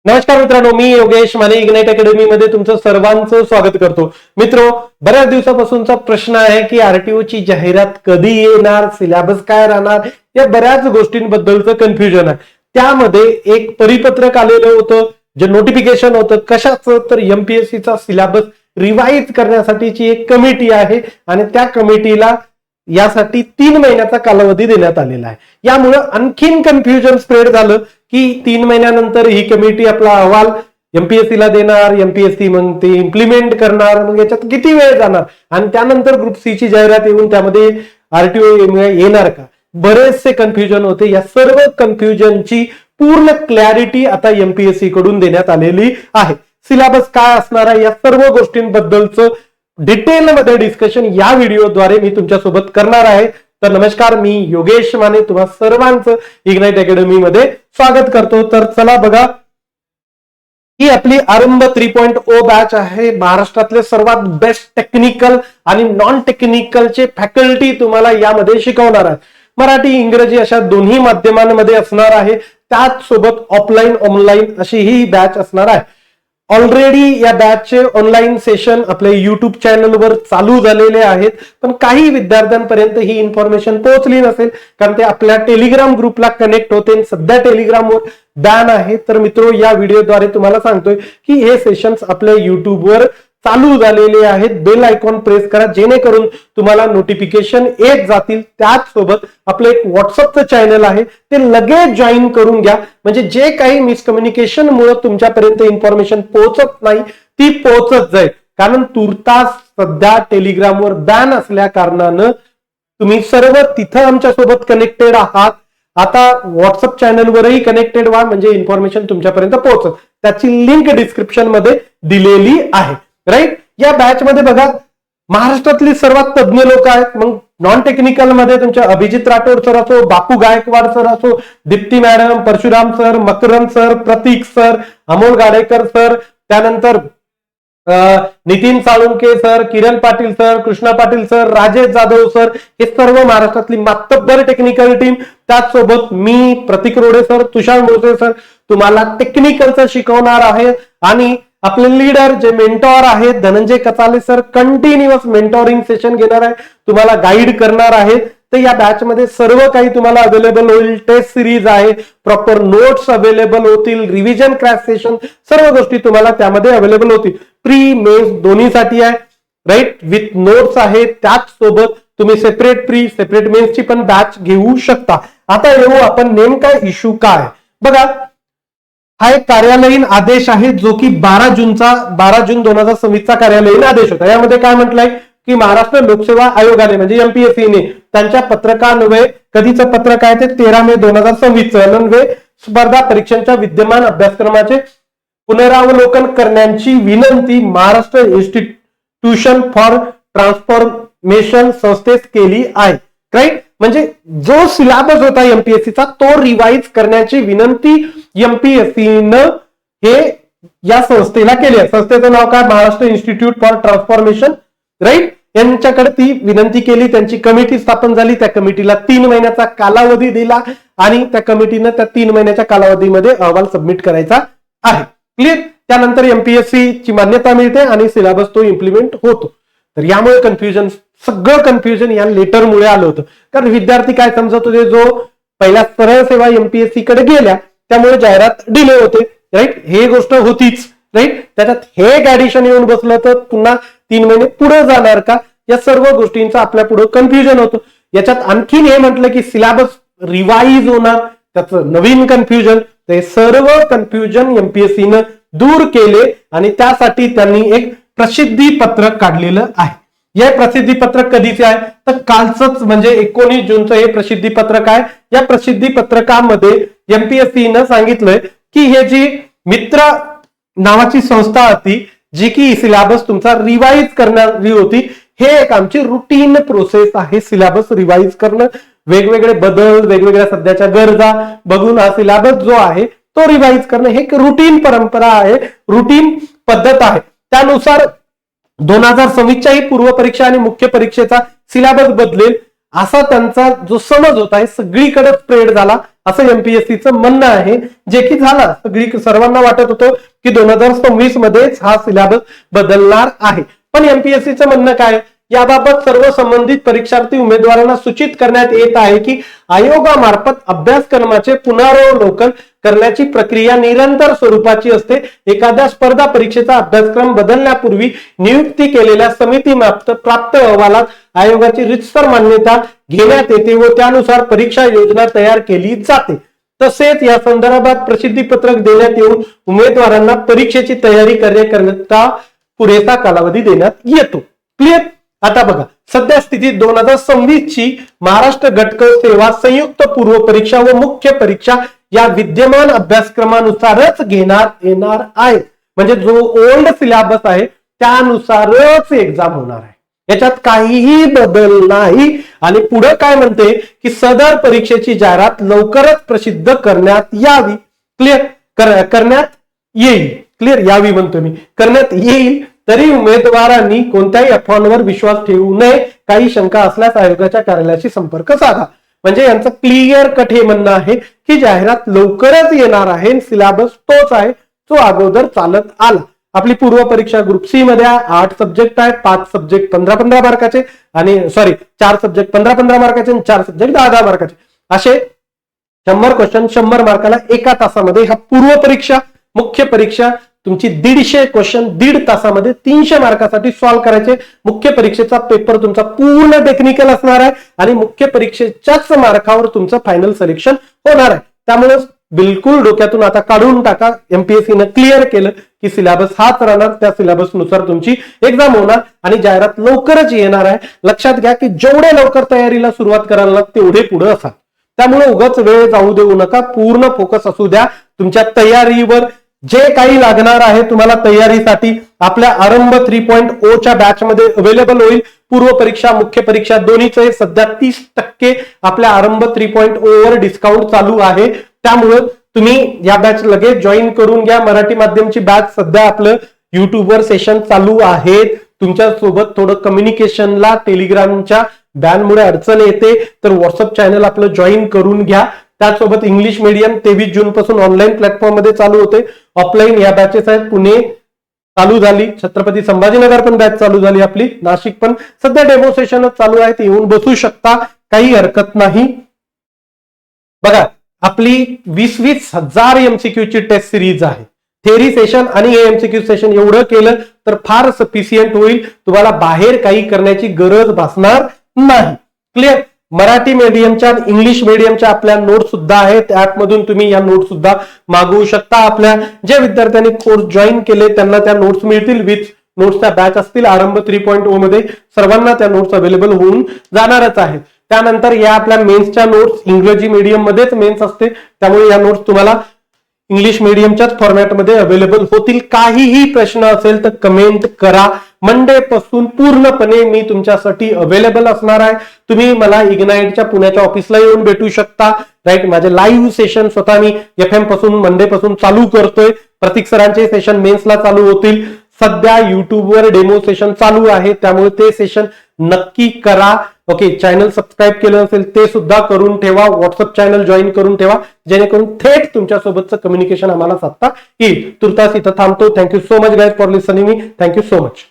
नमस्कार मित्रांनो, मी Yogesh Mane ignite academy मध्ये तुमचं सर्वांचं स्वागत करतो. मित्रो, बऱ्याच दिवसापासूनचा प्रश्न आहे की आरटीओ ची जाहिरात कधी येणार, सिलेबस काय राहणार, या बऱ्याच गोष्टींबद्दलचं कन्फ्युजन आहे. त्यामध्ये एक परिपत्रक आलेलं होतं, जे नोटिफिकेशन होतं कशाचं, तर एमपीएससीचा सिलेबस रिवाइज करण्यासाठीची एक कमिटी आहे आणि त्या कमिटीला यासाठी 3 महिन्याचा कालावधी देण्यात आलेला आहे. यामुळे आणखीन कन्फ्युजन स्प्रेड झालं की 3 महिन्यानंतर ही कमिटी आपला अहवाल एमपीएससीला देणार, एमपीएससी मग ते इम्प्लिमेंट करणार, मग याच्यात किती वेळ जाणार आणि त्यानंतर ग्रुप सी ची जाहिरात येऊन त्यामध्ये आरटीओ येणार का, बरेचसे कन्फ्युजन होते. या सर्व कन्फ्युजनची पूर्ण क्लॅरिटी आता एमपीएससी कडून देण्यात आलेली आहे. सिलेबस काय असणार आहे या सर्व गोष्टींबद्दलचं डिटेलमध्ये डिस्कशन या व्हिडिओद्वारे मी तुमच्यासोबत करणार आहे. तर नमस्कार, मी योगेश माने तुम्हा सर्वांचं इग्नाइट अकॅडमी मध्ये स्वागत करतो. तर चला बघा, ही आपली आरंभ 3.0 बॅच आहे. महाराष्ट्रातले सर्वात बेस्ट टेक्निकल आणि नॉन टेक्निकलचे फॅकल्टी तुम्हाला यामध्ये शिकवणार आहे. मराठी इंग्रजी अशा दोन्ही माध्यमांमध्ये असणार आहे. त्याच सोबत ऑफलाईन ऑनलाईन अशी ही बॅच असणार आहे. ऑलरेडी या बॅचचे ऑनलाईन सेशन आपल्या युट्यूब चॅनलवर चालू झालेले आहेत, पण काही विद्यार्थ्यांपर्यंत ही इन्फॉर्मेशन पोहोचली नसेल कारण ते आपल्या टेलिग्राम ग्रुपला कनेक्ट होते. सध्या टेलिग्रामवर बॅन आहे. तर मित्रो, या व्हिडिओद्वारे तुम्हाला सांगतोय की हे सेशन्स आपल्या युट्यूबवर चालू झालेले आहेत. बेल आयकॉन प्रेस करा जेणेकरून तुम्हाला नोटिफिकेशन येत जातील. त्याचसोबत आपलं एक व्हॉट्सअपचं चॅनल आहे, ते लगेच जॉईन करून घ्या. म्हणजे जे काही मिसकम्युनिकेशन मुळे तुमच्यापर्यंत इन्फॉर्मेशन पोहोचत नाही ती पोहोचत जाईल. कारण तुर्तास सध्या टेलिग्रामवर बॅन असल्या कारणानं तुम्ही सर्व तिथं आमच्यासोबत कनेक्टेड आहात. आता व्हॉट्सअप चॅनलवरही कनेक्टेड व्हा, म्हणजे इन्फॉर्मेशन तुमच्यापर्यंत पोहोचत. त्याची लिंक डिस्क्रिप्शन मध्ये दिलेली आहे. राईट, या बॅच मध्ये बघा महाराष्ट्रातली सर्वात तज्ञ लोक आहेत. मग नॉन टेक्निकल मध्ये तुमच्या अभिजित राठोड सर असो, बापू गायकवाड सर असो, Deepti madam, Parshuram sir, Makarand sir, Prateek sir, Amol Gadekar sir, त्यानंतर Nitin Salunke sir, Kiran Patil sir, Krishna Patil sir, Rajesh Jadhav sir, हे सर्व महाराष्ट्रातली मातब्बर टेक्निकल टीम. त्याचसोबत मी प्रतीक रोडे सर, तुषार मोसे सर तुम्हाला टेक्निकलचं शिकवणार आहे. आणि आपले लीडर जे मेंटॉर आहेत Dhananjay Kachale sir continuous mentoring session घेणार आहे, तुम्हाला गाईड करणार आहेत. तर या बॅच मध्ये सर्व काही तुम्हाला अवेलेबल होईल. टेस्ट सिरीज आहे, प्रॉपर नोट्स अवेलेबल होतील, रिव्हिजन क्रॅश सेशन, सर्व गोष्टी तुम्हाला त्यामध्ये अवेलेबल होतील. प्री मेन्स दोन्हीसाठी आहे, राईट, विथ नोट्स आहे. त्याच सोबत तुम्ही सेपरेट प्री सेपरेट मेन्सची पण बॅच घेऊ शकता. आता येऊ आपण नेमका इश्यू काय. बघा, हा एक कार्यालयीन आदेश आहे जो की 12 जून 2026 कार्यालयीन आदेश होता. यामध्ये काय म्हटलंय की महाराष्ट्र लोकसेवा आयोगाने म्हणजे एमपीएससीने त्यांच्या पत्रकान्वये, कधीचं पत्रक आहे ते 13 मे 2026 अन्वये स्पर्धा परीक्षांच्या विद्यमान अभ्यासक्रमाचे पुनरावलोकन करण्याची विनंती महाराष्ट्र इन्स्टिट्यूशन फॉर ट्रान्सफॉर्मेशन संस्थेस केली आहे. राईट, म्हणजे जो सिलेबस होता एमपीएससीचा तो रिवाइज करण्याची विनंती एमपीएससीनं हे या संस्थेला केली आहे. संस्थेचं नाव काय, Maharashtra institute for transformation. Right, यांच्याकडे ती विनंती केली, त्यांची कमिटी स्थापन झाली. त्या कमिटीला 3 महिन्याचा कालावधी दिला आणि त्या कमिटीनं त्या 3 महिन्याच्या कालावधीमध्ये अहवाल सबमिट करायचा आहे. क्लिअर, त्यानंतर एमपीएससी ची मान्यता मिळते आणि सिलेबस तो इम्प्लिमेंट होतो. तर यामुळे सगळं कन्फ्युजन या लेटरमुळे आलं होतं. कारण विद्यार्थी काय समजत होते, जो पहिल्या सरळ सेवा एमपीएससी कडे गेल्या त्यामुळे जाहिरात डिले होते. राईट, हे गोष्ट होतीच. राईट, त्याच्यात हे एक ऍडिशन येऊन बसलं तर पुन्हा 3 महिने पुढे जाणार का, या सर्व गोष्टींचं आपल्या पुढे कन्फ्युजन होतं. याच्यात आणखीन हे म्हटलं की सिलेबस रिवाइज होणार, त्याचं नवीन कन्फ्युजन. ते सर्व कन्फ्युजन एमपीएससीनं दूर केले आणि त्यासाठी त्यांनी एक प्रसिद्धी पत्रक काढलेलं आहे. हे प्रसिद्धी पत्रक कधीचे आहे तर कालच म्हणजे 19 जूनचं हे प्रसिद्धी पत्रक आहे. या प्रसिद्धी पत्रकामध्ये एमपीएससीनं सांगितलंय की हे जी मित्र नावाची संस्था होती जी की सिलेबस तुमचा रिवाइज करणारी होती, हे एक आमची रुटीन प्रोसेस आहे. सिलेबस रिवाइज करणं, वेगवेगळे बदल, वेगवेगळ्या सध्याच्या गरजा बघून हा सिलेबस जो आहे तो रिवाइज करणं हे एक रुटीन परंपरा आहे, रुटीन पद्धत आहे. त्यानुसार 2026च्याही पूर्व परीक्षा आणि मुख्य परीक्षेचा सिलेबस बदलेल असा त्यांचा जो समज होता हे सगळीकडे स्प्रेड झाला असं एमपीएससीचं म्हणणं आहे, जे की झाला सर्वांना वाटत होतं की 2026 मध्येच हा सिलेबस बदलणार आहे. पण एमपीएससीचं म्हणणं काय, याबाबत सर्व संबंधित परीक्षार्थी उमेदवारांना सूचित करण्यात येत आहे की आयोगामार्फत अभ्यासक्रमाचे पुनरावलोकन करण्याची प्रक्रिया निरंतर स्वरूपाची असते. एखाद्या स्पर्धा परीक्षेचा अभ्यासक्रम बदलण्यापूर्वी नियुक्ती केलेल्या समिती प्राप्त अहवालात आयोगाची रितसर मान्यता घेण्यात येते व त्यानुसार परीक्षा योजना तयार केली जाते. तसेच या संदर्भात प्रसिद्धी पत्रक देण्यात येऊन उमेदवारांना परीक्षेची तयारी करण्याकरिता पुरेसा कालावधी देण्यात येतो. क्लिअर. आता बघा, सध्या स्थितीत 2026 ची महाराष्ट्र घटक सेवा संयुक्त पूर्व परीक्षा व मुख्य परीक्षा या विद्यमान अभ्यासक्रमानुसारच घेण्यात येणार आहे. म्हणजे जो ओल्ड सिलेबस आहे त्यानुसारच एक्झाम होणार आहे, याच्यात काहीही बदल नाही. आणि पुढे काय म्हणते की सदर परीक्षेची जाहिरात लवकरच प्रसिद्ध करण्यात यावी. क्लिअर. करण्यात येईल. क्लिअर. यावी म्हणतो मी, करण्यात येईल. तरी उमेदवारांनी कोणत्याही अफवांवर विश्वास ठेवू नये. काही शंका असल्यास आयोगाच्या कार्यालयाशी संपर्क साधा. म्हणजे यांचं क्लिअर कट हे म्हणणं आहे की जाहिरात लवकरच येणार आहे. सिलेबस तोच आहे जो अगोदर चालत आला. आपली पूर्व परीक्षा ग्रुप सी मध्ये 8 सब्जेक्ट आहेत, 5 सब्जेक्ट 15-15 मार्काचे आणि 4 सब्जेक्ट 15-15 मार्काचे आणि 4 सब्जेक्ट 10-10 मार्काचे, असे 100 क्वेश्चन 100 मार्काला एका तासामध्ये. हा पूर्व परीक्षा. मुख्य परीक्षा तुमची 150 क्वेश्चन 1.5 तासामध्ये 300 मार्कासाठी सॉल्व्ह करायचे. मुख्य परीक्षेचा पेपर तुमचा पूर्ण टेक्निकल असणार आहे आणि मुख्य परीक्षेच्याच मार्कावर तुमचं फायनल सिलेक्शन होणार आहे. त्यामुळे बिलकुल डोक्यातून आता काढून टाका. एमपीएससीनं क्लिअर केलं की सिलेबस हाच राहणार, त्या सिलेबस नुसार तुमची एक्झाम होणार आणि जाहिरात लवकरच येणार आहे. लक्षात घ्या की जेवढे लवकर तयारीला सुरुवात करायला तेवढे पुढे असा. त्यामुळे उगाच वेळ जाऊ देऊ नका. पूर्ण फोकस असू द्या तुमच्या तयारीवर. जे काही लागणार आहे तुम्हाला तयारीसाठी आपल्या आरंभ 3.0 च्या बॅच मध्ये अवेलेबल होईल. पूर्व परीक्षा मुख्य परीक्षा दोन्हीचे सध्या 30% आपल्या आरंभ 3.0 वर डिस्काउंट चालू आहे. त्यामुळे तुम्ही या बॅच लगेच जॉईन करून घ्या. मराठी माध्यमची बॅच सध्या आपलं युट्यूबवर सेशन चालू आहेत. तुमच्या सोबत थोडं कम्युनिकेशनला टेलिग्रामच्या बॅनमुळे अडचण येते, तर व्हॉट्सअप चॅनल आपलं जॉईन करून घ्या. त्याचसोबत इंग्लिश मीडियम 23 जून पासून ऑनलाईन प्लॅटफॉर्म मध्ये चालू होते. ऑफलाईन या बॅचेस आहेत. पुणे चालू झाली, छत्रपती संभाजीनगर पण बॅच चालू झाली आपली, नाशिक पण सध्या डेमोन्स्ट्रेशनच चालू आहे. येऊन बसू शकता, काही हरकत नाही. बघा, आपली 20-20 हजार एमसीक्यू ची टेस्ट सिरीज आहे. थेअरी सेशन आणि एमसीक्यू सेशन एवढं केलं तर फार सफिशियंट होईल. तुम्हाला बाहेर काही करण्याची गरज भासणार नाही. क्लिअर. मराठी मीडियमच्या इंग्लिश मीडियमच्या आपल्या नोट सुद्धा आहेत. ऍपमधून तुम्ही या नोट सुद्धा मागवू शकता. आपल्या ज्या विद्यार्थ्यांनी कोर्स जॉईन केले त्यांना त्या नोट्स मिळतील. विथ नोट्सच्या बॅच असतील आरंभ 3.0 मध्ये. सर्वांना त्या नोट्स अवेलेबल होऊन जाणारच आहेत. त्यानंतर या आपल्या मेन्सच्या नोट्स इंग्रजी मीडियम मध्येच मेन्स असते, त्यामुळे या नोट्स तुम्हाला इंग्लिश मीडियमच्याच फॉर्मॅटमध्ये अवेलेबल होतील. काहीही प्रश्न असेल तर कमेंट करा. मंडे पासून पूर्णपणे मी तुमच्यासाठी अवेलेबल असणार आहे. तुम्ही मला इग्नाइटच्या पुण्याच्या ऑफिसला येऊन भेटू शकता. राईट. माझे लाईव्ह सेशन स्वतः मी FM पासून मंडे पासून चालू करतोय. प्रतीक सरांचे सेशन मेन्सला चालू होतील. सध्या युट्यूबवर डेमो सेशन चालू आहे, त्यामुळे ते सेशन नक्की करा. ओके. चॅनल सबस्क्राईब केलं असेल ते सुद्धा करून ठेवा. व्हॉट्सअप चॅनल जॉईन करून ठेवा, जेणेकरून थेट तुमच्यासोबतचं कम्युनिकेशन आम्हाला साधता येईल. तुर्तास इथं थांबतो. Thank you so much guys for listening me. Thank you so much.